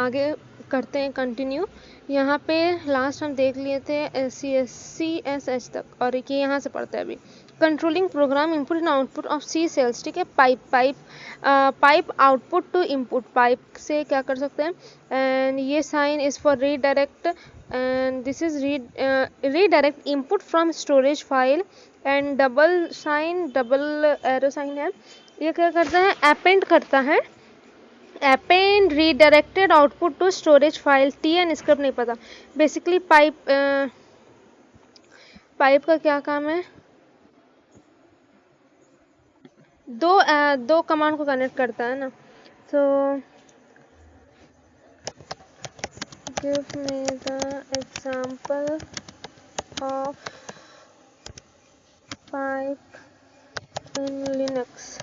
आगे करते हैं कंटिन्यू। यहाँ पे लास्ट हम देख लिए थे CSH तक, और ये यहाँ से पढ़ते हैं अभी। Controlling program input and output of C shells, ठीक है। Pipe output to input, pipe से क्या कर सकते हैं। एंड ये sign is for redirect, and this is redirect input from storage file, and double arrow sign है, ये क्या करता है, अपेंड करता है। append redirected output to storage file, T and script नहीं पता। बेसिकली पाइप का क्या काम है, दो कमांड को कनेक्ट करता है ना। तो give me the example of pipe in Linux.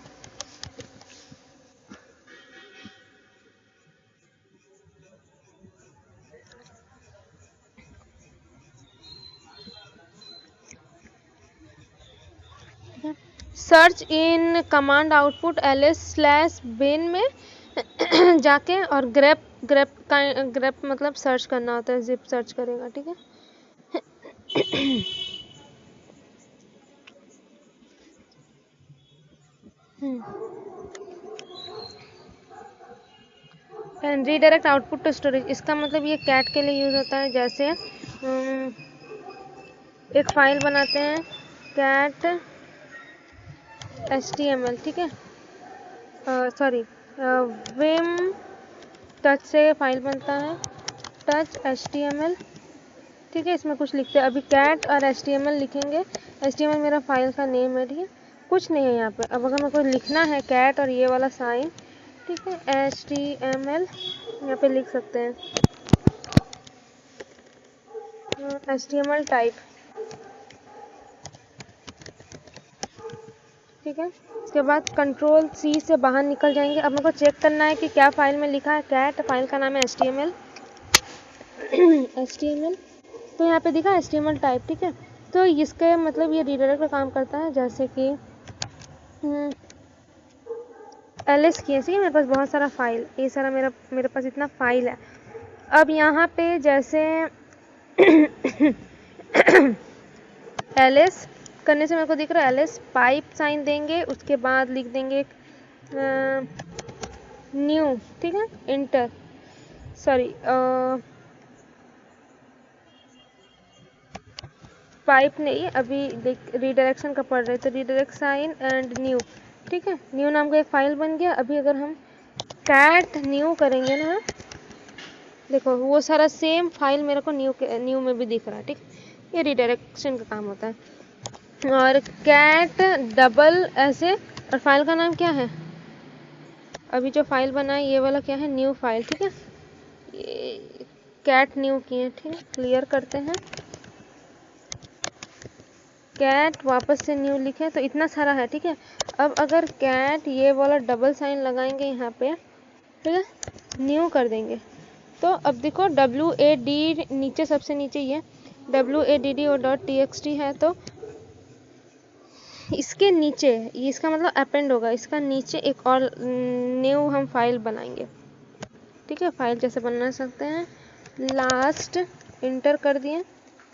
Search in command output ls/bin में जाके, और ग्रेप मतलब सर्च करना होता है, जिप सर्च करेगा, ठीक है। And redirect output to storage, इसका मतलब ये कैट के लिए यूज होता है। जैसे एक फाइल बनाते हैं कैट HTML, ठीक है, सॉरी विम टच से फाइल बनता है, टच HTML, ठीक है। इसमें कुछ लिखते हैं, अभी कैट और HTML लिखेंगे। HTML मेरा फाइल का नेम है, ठीक है, कुछ नहीं है यहाँ पे। अब अगर मेरे को लिखना है कैट और ये वाला साइन, ठीक है, HTML यहाँ पे लिख सकते हैं, HTML टाइप, ठीक है। उसके बाद कंट्रोल C से बाहर निकल जाएंगे। अब मेरे को चेक करना है कि क्या फाइल में लिखा है, कैट, फाइल का नाम है HTML HTML, तो यहाँ पे दिखा HTML टाइप, ठीक है। तो इसके मतलब ये रीडायरेक्ट का काम करता है। जैसे कि ls किया, ठीक है, मेरे पास बहुत सारा फाइल, ये सारा मेरे पास इतना फाइल है। अब यहाँ पे जैसे ls करने से मेरे को दिख रहा है ls, पाइप साइन देंगे, उसके बाद लिख देंगे न्यू, ठीक है, इंटर, सॉरी पाइप नहीं, अभी रीडायरेक्शन का पढ़ रहे, तो रीडायरेक्ट साइन एंड न्यू, ठीक है। न्यू नाम का एक फाइल बन गया। अभी अगर हम कैट न्यू करेंगे ना, देखो वो सारा सेम फाइल मेरे को न्यू में भी दिख रहा है, ठीक। ये रीडायरेक्शन का काम होता है। और कैट डबल ऐसे, और फाइल का नाम क्या है, अभी जो फाइल बना है ये वाला क्या है, न्यू फाइल, ठीक है। ये कैट न्यू किए, ठीक है, क्लियर करते हैं। कैट वापस से न्यू लिखे, तो इतना सारा है, ठीक है। अब अगर कैट ये वाला डबल साइन लगाएंगे यहाँ पे, ठीक है, न्यू कर देंगे, तो अब देखो WAD नीचे, सबसे नीचे ये WADD और .txt है, तो इसके नीचे, इसका मतलब अपेंड होगा, इसका नीचे एक और न्यू हम फाइल बनाएंगे, ठीक है। फाइल जैसे बना सकते हैं, लास्ट इंटर कर दिए,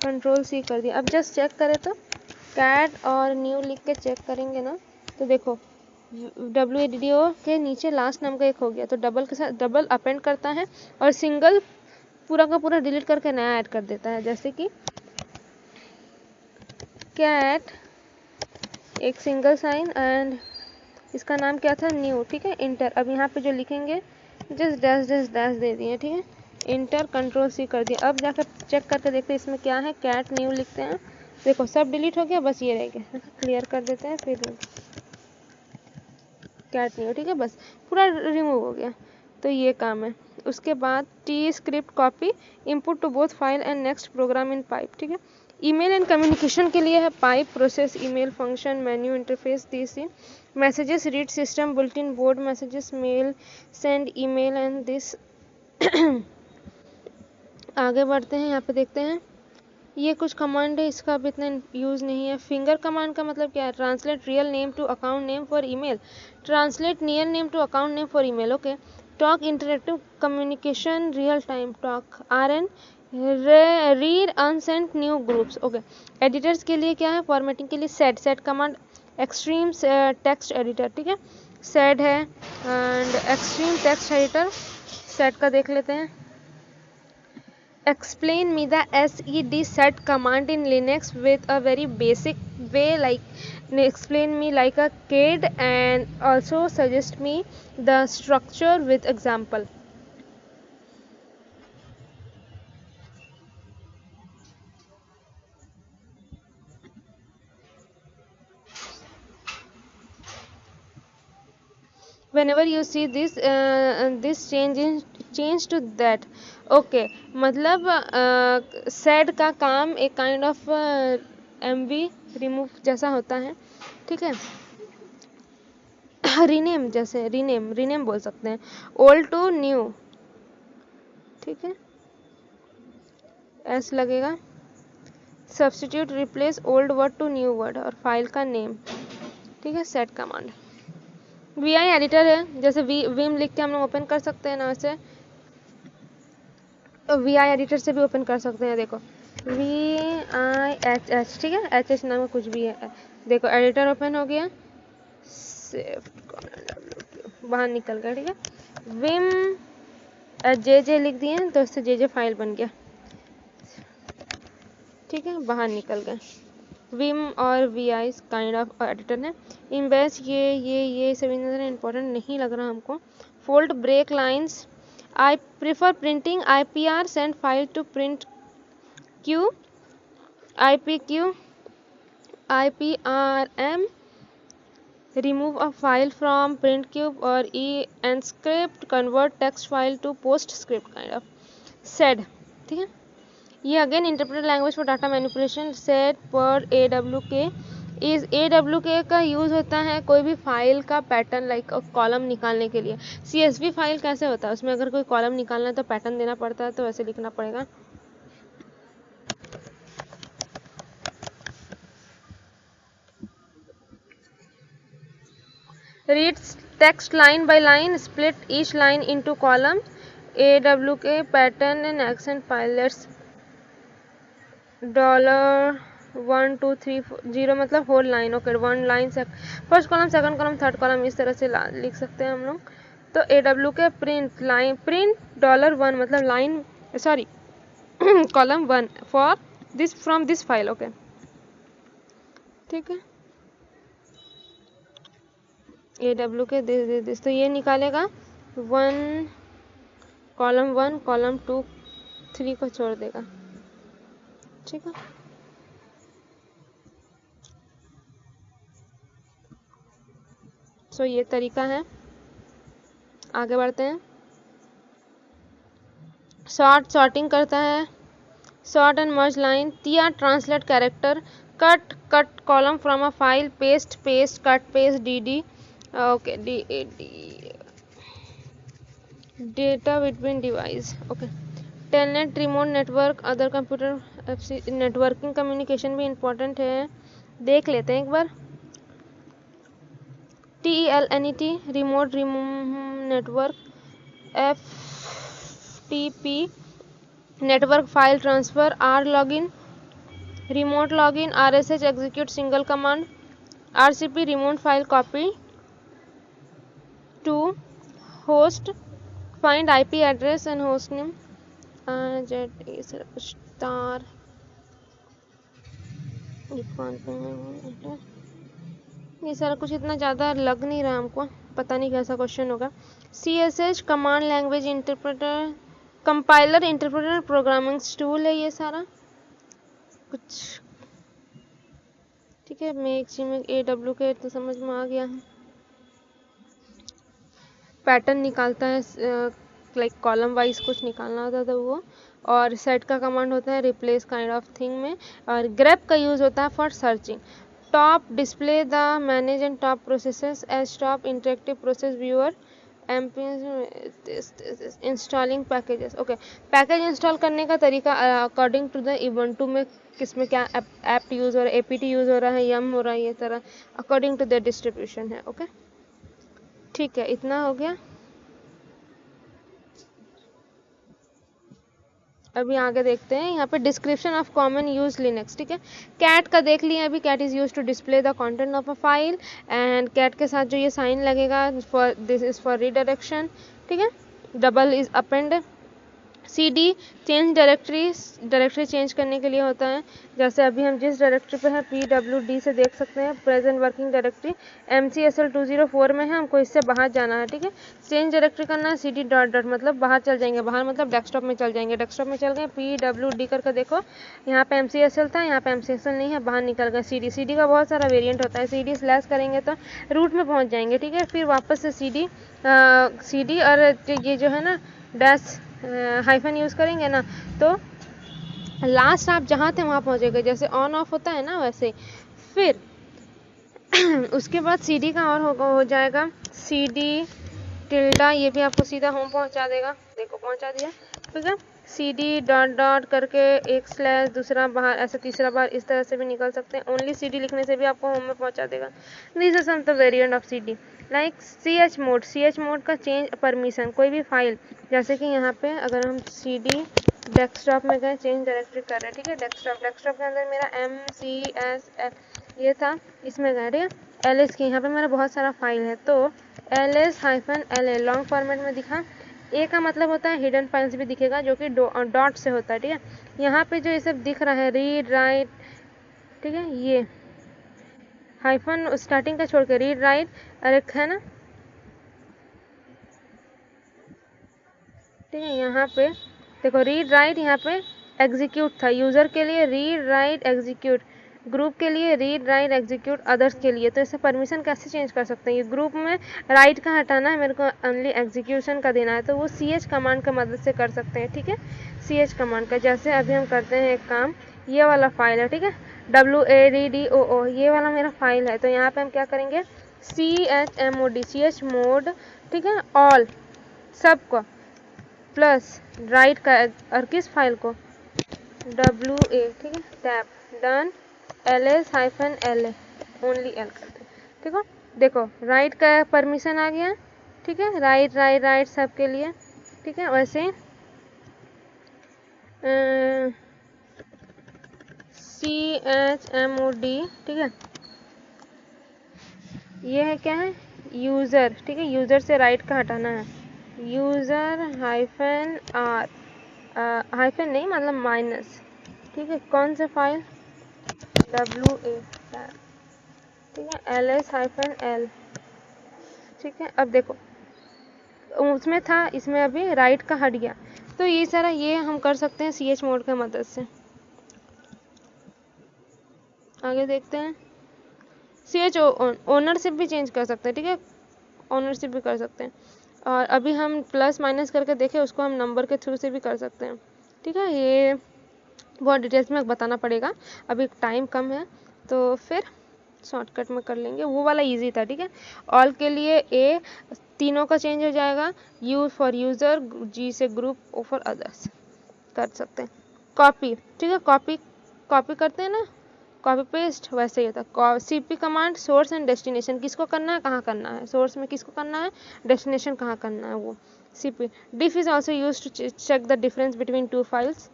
कंट्रोल C कर दिया। अब जस्ट चेक करें तो कैट और न्यू लिख के चेक करेंगे ना, तो देखो WADDO के नीचे लास्ट नाम का एक हो गया, तो डबल के साथ डबल अपेंड करता है, और सिंगल पूरा का पूरा डिलीट करके नया ऐड कर देता है। जैसे कि कैट एक सिंगल साइन एंड इसका नाम क्या था, न्यू, ठीक है, इंटर। अब यहाँ पे जो लिखेंगे जस्ट डैश दे दिए, ठीक है, इंटर, कंट्रोल C कर दिया। अब जाकर चेक करके देखते हैं इसमें क्या है, कैट न्यू लिखते हैं, देखो सब डिलीट हो गया, बस ये रह गया, क्लियर कर देते हैं, फिर कैट न्यू, ठीक है, बस पूरा रिमूव हो गया। तो ये काम है। उसके बाद T script copy input to both file and next program in pipe, ठीक है। ईमेल एंड कम्युनिकेशन के लिए है pipe, process email function, menu interface, TC messages, read system, bulletin board messages, mail, send email and this. आगे बढ़ते हैं, यहाँ पे देखते हैं, ये कुछ कमांड है, इसका अभी इतना यूज़ नहीं है। फिंगर कमांड का मतलब क्या है, translate real name to account name for email, translate real name to account name for email, okay. talk interactive communication real time talk rn read unsent new groups okay editors के लिए क्या है formatting के लिए set command extreme text editor ठीक है set है and extreme text editor set का देख लेते हैं explain me the sed set command in linux with a very basic way like explain me like a kid and also suggest me the structure with example whenever you see this this change to that okay मतलब said का काम एक kind of MV remove जैसा होता है ठीक है rename जैसे रीनेम बोल सकते हैं ओल्ड टू न्यू ठीक है एस लगेगा substitute replace old word to new word और फाइल का नेम ठीक है set command V I editor है जैसे विम लिख के हम लोग ओपन कर सकते हैं ना वैसे तो वी आई एडिटर से भी ओपन कर सकते हैं देखो VIHH ठीक है एच नाम का कुछ भी है देखो एडिटर ओपन हो गया बाहर निकल गया ठीक है विम जे लिख दिए तो उससे जे फाइल बन गया ठीक है बाहर निकल गया विम और V I kind of editor है इम्बेस ये सब इम्पोर्टेंट नहीं लग रहा हमको fold break lines I prefer printing IPR send file to print Q IPQ IPRM remove a file from print cube or enscript convert text file to PostScript kind of sed ठीक है ये again interpreted language for data manipulation set पर AWK इस AWK का use होता है कोई भी फाइल का पैटर्न लाइक कॉलम निकालने के लिए CSV फाइल कैसे होता है उसमें अगर कोई कॉलम निकालना है तो पैटर्न देना पड़ता है तो वैसे लिखना पड़ेगा reads text line by line split each line into column AWK pattern and accent file lets $1 2 3 0 मतलब whole line okay one line first column second column third column इस तरह से लिख सकते हैं हम लोग तो AWK प्रिंट लाइन प्रिंट $1 मतलब line sorry column 1 for this from this file okay ठीक है AWK दिस तो ये निकालेगा 1 कॉलम 2 3 को छोड़ देगा ठीक है सो ये तरीका है आगे बढ़ते हैं सॉर्टिंग करता है सॉर्ट एंड मर्ज लाइन टिया translate character cut column from a file paste cut paste DD okay DAD data between device okay telnet remote network other computer networking communication भी इम्पोर्टेंट है देख लेते हैं एक बार TELNET remote network FTP network file transfer R login remote login RSH execute single command RCP remote file copy to host find IP address and host name star ये सारा कुछ इतना ज़्यादा लग नहीं रहा हमको पता नहीं कैसा क्वेश्चन होगा CSH command language interpreter compiler interpreter programming tool है ये सारा कुछ ठीक है में AWK तो समझ में आ गया है पैटर्न निकालता है लाइक कॉलम वाइज कुछ निकालना होता था वो और सेट का कमांड होता है रिप्लेस काइंड ऑफ थिंग में और ग्रेप का यूज़ होता है for searching top display the manage and top processes as top interactive process viewer installing packages okay package install करने का तरीका अकॉर्डिंग टू द इवेंटू में किसमें क्या ऐप यूज़ हो रहा है APT यूज़ हो रहा है यम हो रहा है ये तरह अकॉर्डिंग टू द डिस्ट्रीब्यूशन है ओके ठीक है इतना हो गया अभी आगे देखते हैं यहाँ पे description of common use Linux, ठीक है। कैट का देख लिए अभी, cat is use to display the content of a file, and cat के साथ जो ये साइन लगेगा for this is for redirection, ठीक है। Double is append. C D change directory change करने के लिए होता है। जैसे अभी हम जिस डायरेक्टरी पे हैं PWD से देख सकते हैं प्रेजेंट वर्किंग डायरेक्टरी MCSL 204 में है, हमको इससे बाहर जाना है, ठीक है। चेंज डायरेक्टरी करना है CD डॉट डॉट मतलब बाहर चल जाएंगे, बाहर मतलब डेस्कटॉप में चल जाएंगे, डेस्कटॉप में चल गए PWD करके देखो यहाँ पे MCSL था, यहाँ पे MCSL नहीं है, बाहर निकल गए CD का बहुत सारा वेरियंट होता है। CD स्लैश करेंगे तो रूट में पहुँच जाएंगे, ठीक है। फिर वापस से CD और ये जो है ना डैश हाइफन यूज़ करेंगे ना तो लास्ट आप जहाँ थे वहाँ पहुँचेंगे, जैसे ऑन ऑफ होता है ना वैसे। फिर उसके बाद CD का और हो जाएगा CD टिल्डा, ये भी आपको सीधा होम पहुँचा देगा, देखो पहुँचा दिया, ठीक है। CD डॉट डॉट करके एक स्लैश दूसरा बाहर, ऐसे तीसरा बार इस तरह से भी निकल सकते हैं। ओनली CD लिखने से भी आपको होम में पहुँचा देगा। This is some the variant of CD। Like ch mod का चेंज परमिशन, कोई भी फाइल, जैसे कि यहाँ पे अगर हम CD डेस्कटॉप में गए चेंज डायरेक्टरी कर रहे हैं, ठीक है। डेस्कटॉप के अंदर मेरा MCS ये था, इसमें गए, ठीक है। LS की यहाँ पे मेरा बहुत सारा फाइल है, तो LS-LA लॉन्ग फॉर्मेट में दिखा। ए का मतलब होता है हिडन फाइल्स भी दिखेगा, जो कि डॉट से होता है, ठीक है। यहाँ पे जो ये सब दिख रहा है रीड राइट, ठीक है, ये हाइफन स्टार्टिंग का छोड़ के रीड राइट और एक है ना, ठीक है। यहाँ पे देखो रीड राइट, यहाँ पे एग्जीक्यूट था यूज़र के लिए, रीड राइट एग्जीक्यूट, ग्रुप के लिए रीड राइट एग्जीक्यूट, अदर्स के लिए। तो इसे परमिशन कैसे चेंज कर सकते हैं? ये ग्रुप में राइट का हटाना है, मेरे को ओनली एग्जीक्यूशन का देना है, तो वो CH कमांड का मदद से कर सकते हैं, ठीक है। CH कमांड का, जैसे अभी हम करते हैं एक काम, ये वाला फाइल है, ठीक है, WADDOO, ये वाला मेरा फाइल है। तो यहाँ पे हम क्या करेंगे, CH मोड, ठीक है, ऑल सबको प्लस राइट का और किस फाइल को WA, ठीक है, tap done LS-LA only L करते हैं, ठीक है। देखो राइट का परमिशन आ गया, ठीक है, राइट सब के लिए, ठीक है। वैसे CHMOD, ठीक है, ये है क्या है यूज़र, ठीक है, यूज़र से राइट का हटाना है, यूज़र -R हाइफन नहीं मतलब माइनस, ठीक है। कौन से फाइल WA, ठीक है, LS-L, ठीक है। अब देखो उसमें था, इसमें अभी राइट का हट गया, तो ये सारा ये हम कर सकते हैं CH मोड की मदद से। आगे देखते हैं, CH ओनरशिप भी चेंज कर सकते हैं, ठीक है, ओनरशिप भी कर सकते हैं। और अभी हम प्लस माइनस करके देखें, उसको हम नंबर के थ्रू से भी कर सकते हैं, ठीक है। ये बहुत डिटेल्स में बताना पड़ेगा, अभी टाइम कम है, तो फिर शॉर्टकट में कर लेंगे। वो वाला इजी था, ठीक है। ऑल के लिए A तीनों का चेंज हो जाएगा, U फॉर यूज़र, G से ग्रुप, O फॉर अदर्स कर सकते हैं। कॉपी, ठीक है, कॉपी करते हैं ना, कॉपी पेस्ट, वैसे ही होता है। CP command source and destination, किसको करना है कहाँ करना है, सोर्स में किसको करना है, डेस्टिनेशन कहाँ करना है, वो CP। diff is also use to check the difference between two files,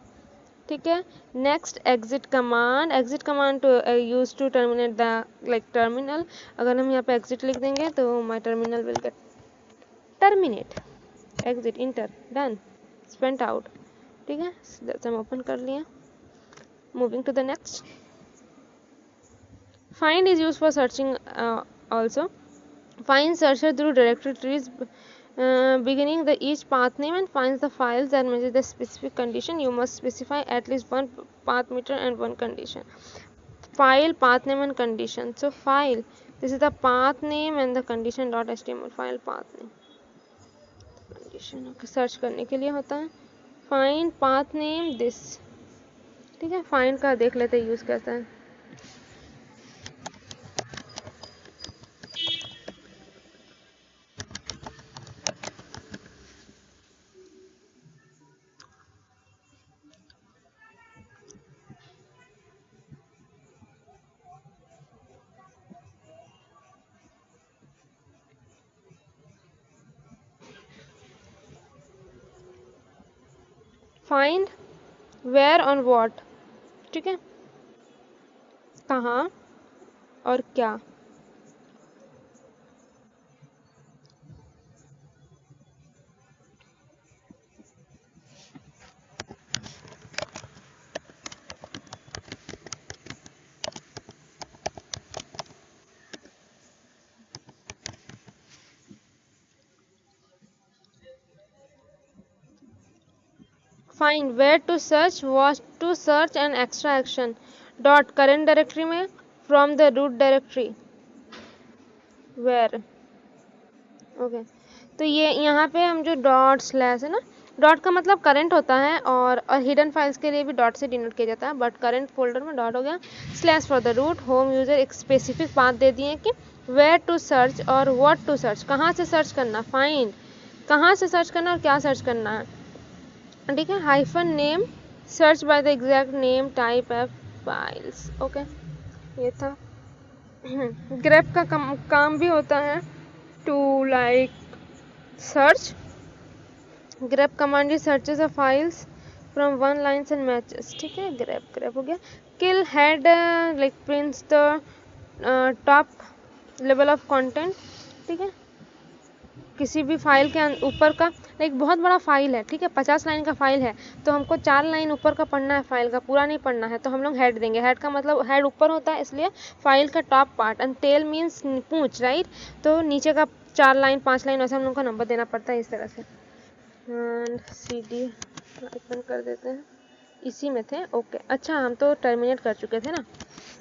ठीक है। Next exit command to use to terminate the like terminal, अगर हम यहाँ पे एग्जिट लिख देंगे तो my terminal will get terminate, exit enter done spent out, ठीक है। हम ओपन कर लिए, moving to the next. Find is use for searching also, find searcher through directory trees beginning the each path name and finds the files that matches the specific condition. You must specify at least one path meter and one condition. File path name and condition. So file, this is the path name and the condition dot html, file path name condition, okay, search करने के लिए होता है। find path name this, ठीक है। find का देख लेते हैं यूज कैसा है। find वेयर ऑन वॉट, ठीक है, कहाँ और क्या। Find where to search, what to search and extra action. Dot current directory में, from the root directory, where. Okay, तो ये यहाँ पे हम जो डॉट स्लैश है ना, डॉट का मतलब करंट होता है, और हिडन फाइल्स के लिए भी डॉट से डिनोट किया जाता है, बट करंट फोल्डर में डॉट हो गया। Slash for the root home user, एक स्पेसिफिक पाथ दे दिए कि वेयर टू सर्च और व्हाट टू सर्च, कहाँ से सर्च करना, फाइंड कहाँ से सर्च करना और क्या सर्च करना है, ठीक है। Hyphen name, search by the exact name type F files. Okay, ये था। ग्रेप का काम भी होता है to like search. grep command is searches of files from one lines and matches, ठीक है। grep हो गया। kill head like prints the top level of content, ठीक है। किसी भी फाइल के ऊपर का, लाइक बहुत बड़ा फाइल है, ठीक है, 50 लाइन का फाइल है, तो हमको 4 लाइन ऊपर का पढ़ना है, फाइल का पूरा नहीं पढ़ना है, तो हम लोग हेड देंगे। हेड का मतलब हेड ऊपर होता है, इसलिए फाइल का top part, and tail means पूंछ, राइट, तो नीचे का 4 लाइन 5 लाइन वैसे हम लोग को नंबर देना पड़ता है इस तरह से। सी डी ओपन कर देते हैं, इसी में थे। ओके, अच्छा हम तो टर्मिनेट कर चुके थे ना।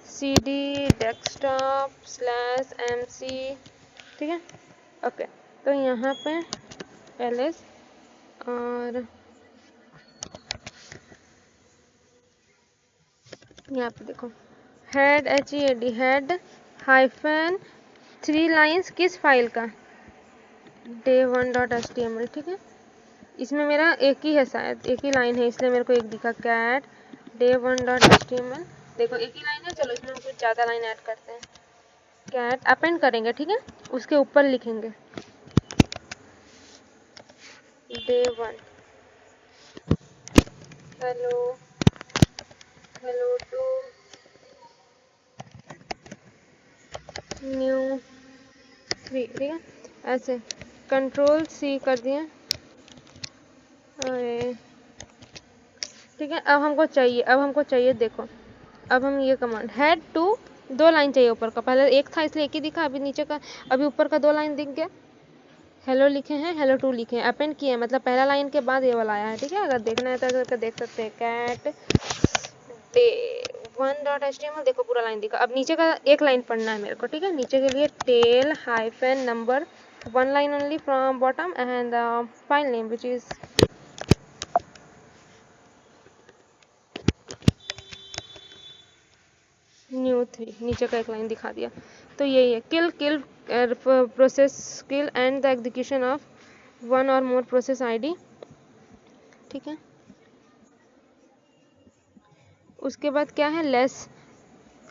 C D desktop slash M C, ठीक है। ओके, तो यहाँ पे एल एस, और यहाँ पे देखो head, H E A D, head hyphen 3 lines किस फाइल का, day1.html, ठीक है। इसमें मेरा एक ही है, शायद एक ही लाइन है, इसलिए मेरे को एक दिखा, कैट day1.html। देखो एक ही लाइन है, चलो इसमें हम कुछ ज़्यादा लाइन ऐड करते हैं। कैट अपेंड करेंगे, ठीक है, उसके ऊपर लिखेंगे day1 hello hello to new 3, ठीक है, ऐसे कंट्रोल सी कर दिए। अरे ठीक है, अब हमको चाहिए देखो, अब हम ये कमांड हेड टू, 2 लाइन चाहिए ऊपर का, पहले एक था इसलिए एक ही दिखा, अभी नीचे का, अभी ऊपर का 2 लाइन दिख गया। हेलो लिखे हैं, हेलो टू लिखे हैं, अपेंड किए हैं, मतलब पहला लाइन के बाद ये वाला आया है, ठीक है। अगर देखना है तो अगर देख सकते हैं, कैट day1.html, देखो पूरा लाइन दिखा। अब नीचे का एक लाइन पढ़ना है मेरे को, ठीक है। नीचे के लिए tail hyphen number 1 line only from bottom and file name which is new 3, नीचे का एक लाइन दिखा दिया। तो यही है, kill process kill and the execution of 1 और मोर प्रोसेस आईडी, ठीक है। उसके बाद क्या है, लेस,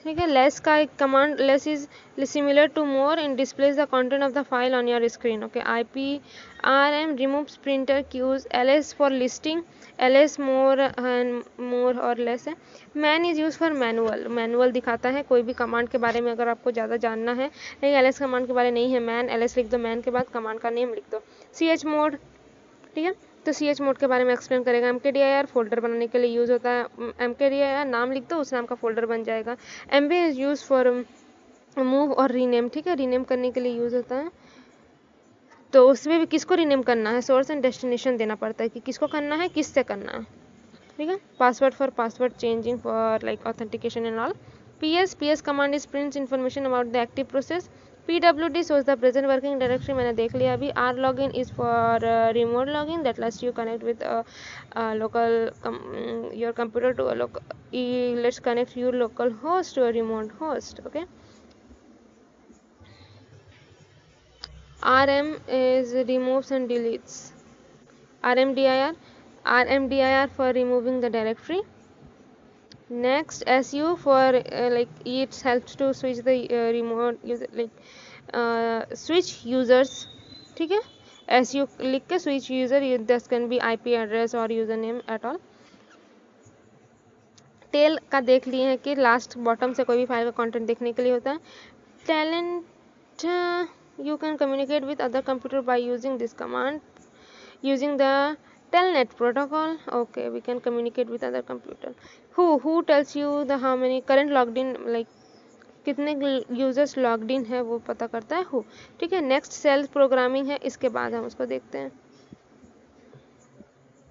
ठीक है। लेस का एक command, less is similar to more in displays the content of the file on your screen. Okay, IPRM removes printer queues, LS for listing, LS more and more और लेस है। Man is use for manual, manual दिखाता है कोई भी command के बारे में अगर आपको ज़्यादा जानना है, लेकिन LS कमांड के बारे नहीं है, मैन LS लिख दो, मैन के बाद कमांड का नेम लिख दो। CH मोड, ठीक है, तो CH मोड के बारे में एक्सप्लेन करेगा। MKDIR फोल्डर बनाने के लिए यूज़ होता है, MKDIR नाम लिख दो, उस नाम का फोल्डर बन जाएगा। MB is use for move और रीनेम, ठीक है, रीनेम करने के लिए यूज़ होता है। तो उसमें भी किसको रीनेम करना है, सोर्स एंड डेस्टिनेशन देना पड़ता है कि किसको करना है, किससे करना है, ठीक है। Password for password changing for like authentication and all. PS command is prints information about the active process. PWD shows the present working directory, मैंने देख लिया अभी। R login is for remote login that lets you connect with local your computer to a local, let's connect your local host to a remote host, okay. RM is removes and deletes. RMDIR for removing the directory. Next, SU for like it helps to switch the remote user, like switch users, ठीक है। SU लिख के switch user, this can be IP address or username at all. Tail का देख लिए हैं कि last bottom से कोई भी फाइल का कंटेंट देखने के लिए होता है। Talent, you can communicate with other computer by using this command using the telnet protocol. Okay, we can communicate with other computer. Who tells you the how many current logged in, like कितने users logged in है वो पता करता है who। ठीक है, next cell programming है, इसके बाद हम उसको देखते हैं।